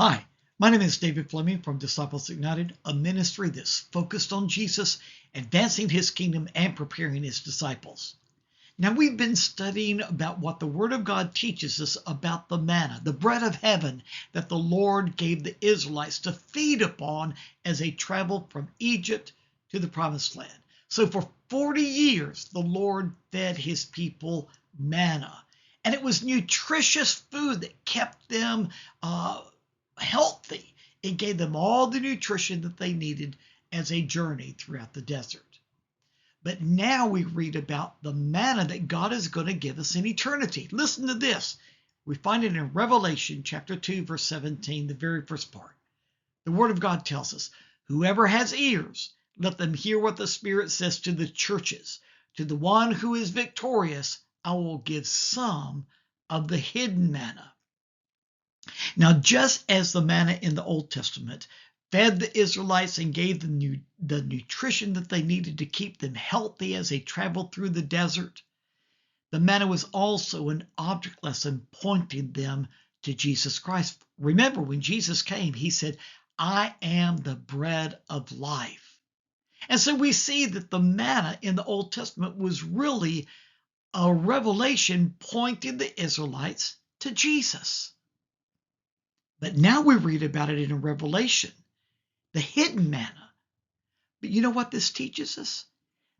Hi, my name is David Fleming from Disciples Ignited, a ministry that's focused on Jesus, advancing his kingdom, and preparing his disciples. Now, we've been studying about what the Word of God teaches us about the manna, the bread of heaven that the Lord gave the Israelites to feed upon as they traveled from Egypt to the Promised Land. So for 40 years, the Lord fed his people manna, and it was nutritious food that kept them healthy. It gave them all the nutrition that they needed as they journeyed throughout the desert. But now we read about the manna that God is going to give us in eternity. Listen to this. We find it in Revelation chapter 2, verse 17, the very first part. The Word of God tells us, whoever has ears, let them hear what the Spirit says to the churches. To the one who is victorious, I will give some of the hidden manna. Now, just as the manna in the Old Testament fed the Israelites and gave them the nutrition that they needed to keep them healthy as they traveled through the desert, the manna was also an object lesson pointing them to Jesus Christ. Remember, when Jesus came, he said, I am the bread of life. And so we see that the manna in the Old Testament was really a revelation pointing the Israelites to Jesus. But now we read about it in Revelation, the hidden manna. But you know what this teaches us?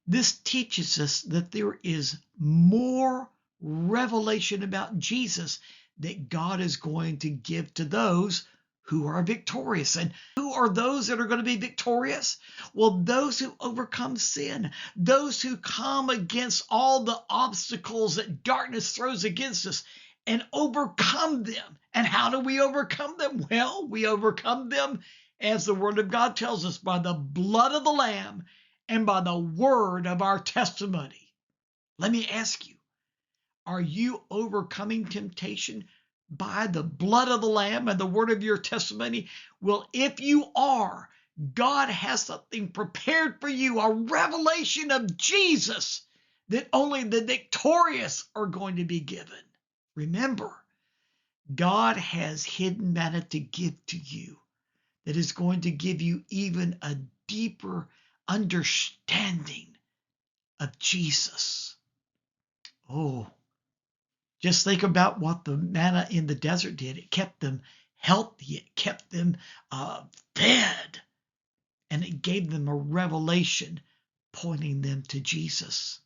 This teaches us that there is more revelation about Jesus that God is going to give to those who are victorious. And who are those that are going to be victorious? Well, those who overcome sin, those who come against all the obstacles that darkness throws against us and overcome them. And how do we overcome them? Well, we overcome them, as the Word of God tells us, by the blood of the Lamb and by the word of our testimony. Let me ask you, are you overcoming temptation by the blood of the Lamb and the word of your testimony? Well, if you are, God has something prepared for you, a revelation of Jesus that only the victorious are going to be given. Remember, God has hidden manna to give to you that is going to give you even a deeper understanding of Jesus. Oh, just think about what the manna in the desert did. It kept them healthy. It kept them fed. And it gave them a revelation pointing them to Jesus.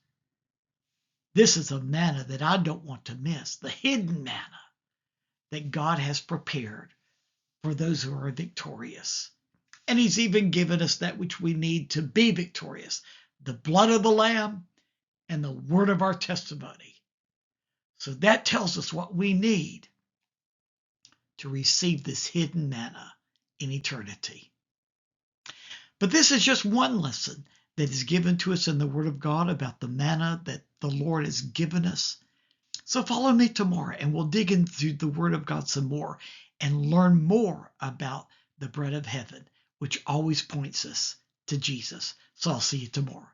This is a manna that I don't want to miss, the hidden manna that God has prepared for those who are victorious. And he's even given us that which we need to be victorious, the blood of the Lamb and the word of our testimony. So that tells us what we need to receive this hidden manna in eternity. But this is just one lesson that is given to us in the Word of God about the manna that the Lord has given us. So follow me tomorrow and we'll dig into the Word of God some more and learn more about the bread of heaven, which always points us to Jesus. So I'll see you tomorrow.